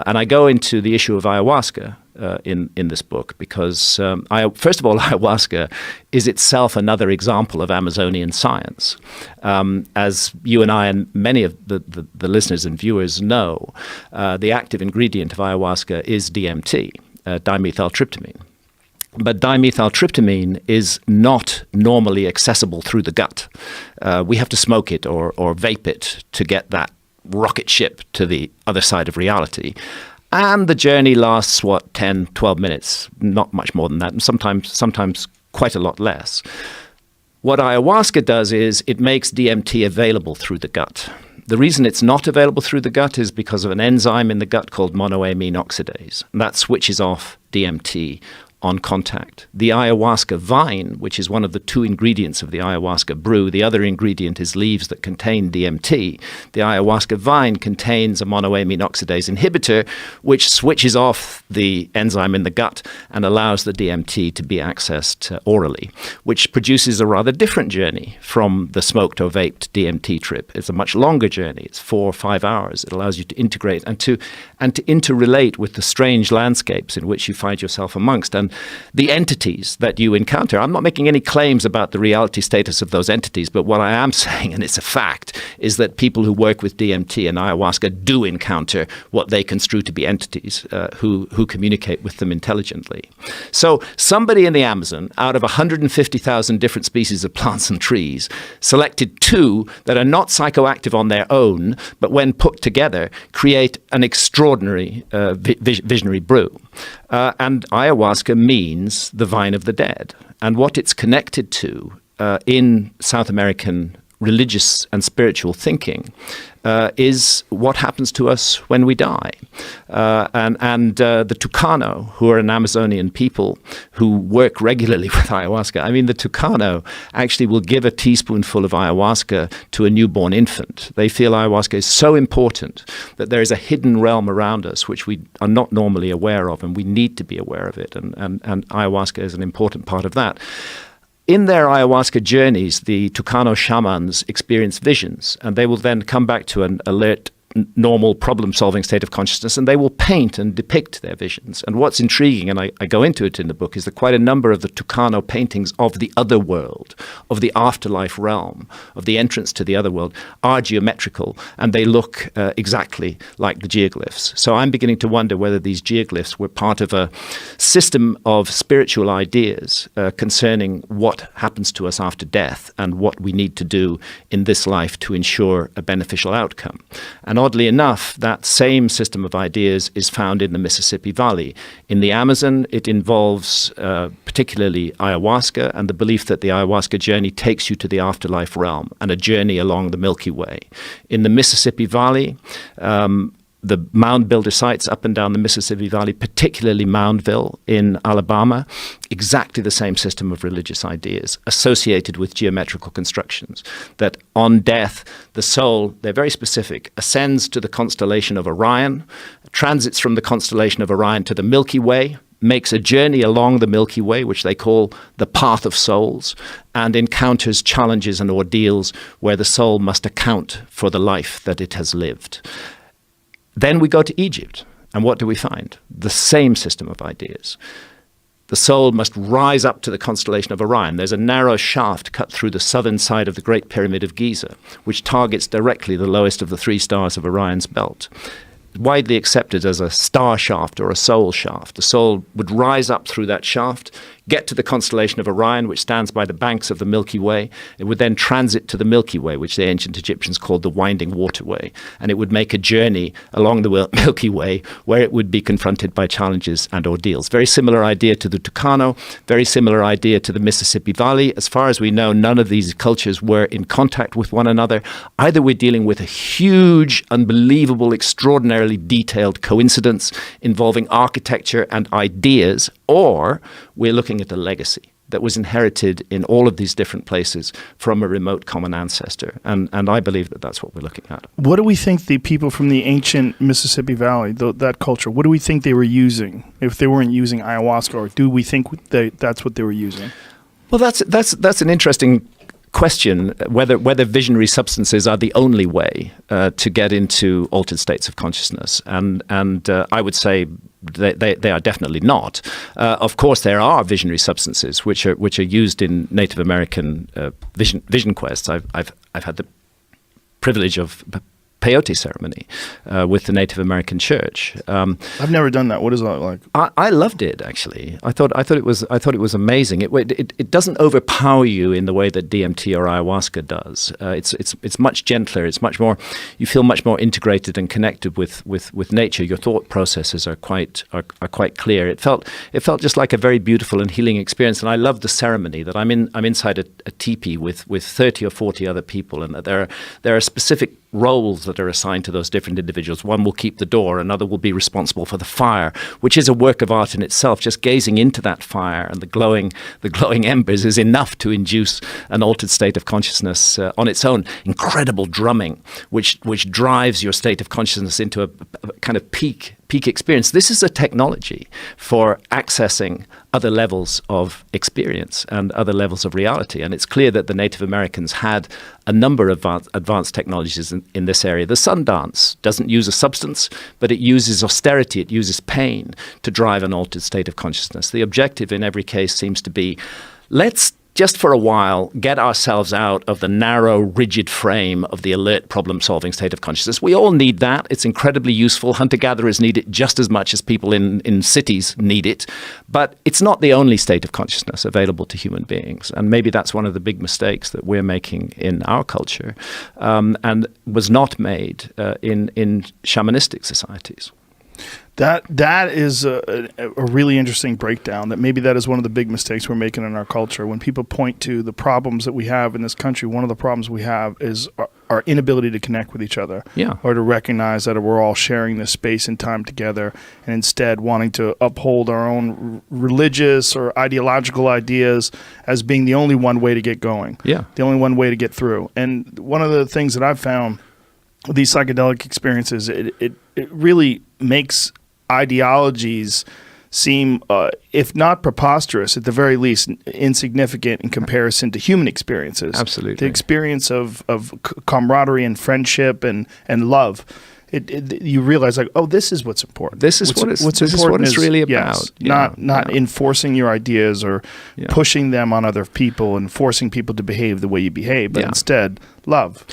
And I go into the issue of ayahuasca in this book because, first of all, ayahuasca is itself another example of Amazonian science. As you and I and many of the listeners and viewers know, the active ingredient of ayahuasca is DMT, dimethyltryptamine. But dimethyltryptamine is not normally accessible through the gut. We have to smoke it or vape it to get that rocket ship to the other side of reality. And the journey lasts, 10, 12 minutes, not much more than that, and sometimes quite a lot less. What ayahuasca does is it makes DMT available through the gut. The reason it's not available through the gut is because of an enzyme in the gut called monoamine oxidase. And that switches off DMT on contact. The ayahuasca vine, which is one of the two ingredients of the ayahuasca brew, the other ingredient is leaves that contain DMT. The ayahuasca vine contains a monoamine oxidase inhibitor, which switches off the enzyme in the gut and allows the DMT to be accessed orally, which produces a rather different journey from the smoked or vaped DMT trip. It's a much longer journey. It's 4 or 5 hours. It allows you to integrate and to interrelate with the strange landscapes in which you find yourself amongst. And the entities that you encounter, I'm not making any claims about the reality status of those entities, but what I am saying, and it's a fact, is that people who work with DMT and ayahuasca do encounter what they construe to be entities who communicate with them intelligently. So somebody in the Amazon, out of 150,000 different species of plants and trees, selected 2 that are not psychoactive on their own, but when put together, create an extraordinary visionary brew. And ayahuasca means the vine of the dead. And what it's connected to in South American religious and spiritual thinking is what happens to us when we die. The Tucano, who are an Amazonian people who work regularly with ayahuasca, I mean, the Tucano actually will give a teaspoonful of ayahuasca to a newborn infant. They feel ayahuasca is so important that there is a hidden realm around us which we are not normally aware of, and we need to be aware of it. And ayahuasca is an important part of that. In their ayahuasca journeys, the Tucano shamans experience visions, and they will then come back to an alert, normal problem-solving state of consciousness, and they will paint and depict their visions. And what's intriguing, and I go into it in the book, is that quite a number of the Tucano paintings of the other world, of the afterlife realm, of the entrance to the other world, are geometrical, and they look exactly like the geoglyphs. So I'm beginning to wonder whether these geoglyphs were part of a system of spiritual ideas concerning what happens to us after death and what we need to do in this life to ensure a beneficial outcome. And oddly enough, that same system of ideas is found in the Mississippi Valley. In the Amazon, it involves particularly ayahuasca and the belief that the ayahuasca journey takes you to the afterlife realm and a journey along the Milky Way. In the Mississippi Valley, the mound builder sites up and down the Mississippi Valley, particularly Moundville in Alabama, exactly the same system of religious ideas associated with geometrical constructions, that on death, the soul, they're very specific, ascends to the constellation of Orion, transits from the constellation of Orion to the Milky Way, makes a journey along the Milky Way, which they call the path of souls, and encounters challenges and ordeals where the soul must account for the life that it has lived. Then we go to Egypt, and what do we find? The same system of ideas. The soul must rise up to the constellation of Orion. There's a narrow shaft cut through the southern side of the Great Pyramid of Giza, which targets directly the lowest of the 3 stars of Orion's belt. Widely accepted as a star shaft or a soul shaft. The soul would rise up through that shaft, get to the constellation of Orion, which stands by the banks of the Milky Way. It would then transit to the Milky Way, which the ancient Egyptians called the winding waterway. And it would make a journey along the Milky Way where it would be confronted by challenges and ordeals. Very similar idea to the Tucano, very similar idea to the Mississippi Valley. As far as we know, none of these cultures were in contact with one another. Either we're dealing with a huge, unbelievable, extraordinarily detailed coincidence involving architecture and ideas, or we're looking at a legacy that was inherited in all of these different places from a remote common ancestor. And I believe that that's what we're looking at. What do we think the people from the ancient Mississippi Valley, that culture, what do we think they were using if they weren't using ayahuasca, or do we think that's what they were using? Well, that's an interesting question whether visionary substances are the only way to get into altered states of consciousness, and I would say they are definitely not. Of course, there are visionary substances which are used in Native American vision quests. I've had the privilege of peyote ceremony with the Native American church. I've never done that. What is that like? I loved it, actually. I thought it was amazing. It doesn't overpower you in the way that DMT or ayahuasca does. It's much gentler. It's much more. You feel much more integrated and connected with nature. Your thought processes are quite clear. It felt just like a very beautiful and healing experience. And I love the ceremony that I'm inside a teepee with 30 or 40 other people, and that there are specific roles that are assigned to those different individuals. One will keep the door, another will be responsible for the fire, which is a work of art in itself. Just gazing into that fire and the glowing embers is enough to induce an altered state of consciousness on its own. Incredible drumming, which drives your state of consciousness into a kind of peak experience. This is a technology for accessing other levels of experience and other levels of reality. And it's clear that the Native Americans had a number of advanced technologies in this area. The sun dance doesn't use a substance, but it uses austerity, it uses pain to drive an altered state of consciousness. The objective in every case seems to be, let's just for a while get ourselves out of the narrow, rigid frame of the alert problem-solving state of consciousness. We all need that. It's incredibly useful. Hunter-gatherers need it just as much as people in cities need it. But it's not the only state of consciousness available to human beings. And maybe that's one of the big mistakes that we're making in our culture, and was not made in shamanistic societies. That is a really interesting breakdown. That maybe that is one of the big mistakes we're making in our culture. When people point to the problems that we have in this country, one of the problems we have is our inability to connect with each other, or to recognize that we're all sharing this space and time together, and instead wanting to uphold our own religious or ideological ideas as being the only one way to get going, the only one way to get through. And one of the things that I've found with these psychedelic experiences, it really makes ideologies seem, if not preposterous, at the very least insignificant in comparison to human experiences. Absolutely. The experience of camaraderie and friendship and love. You realize, like, oh, this is what's important. This is what it's really about. Yes, not enforcing your ideas or pushing them on other people and forcing people to behave the way you behave, but instead love.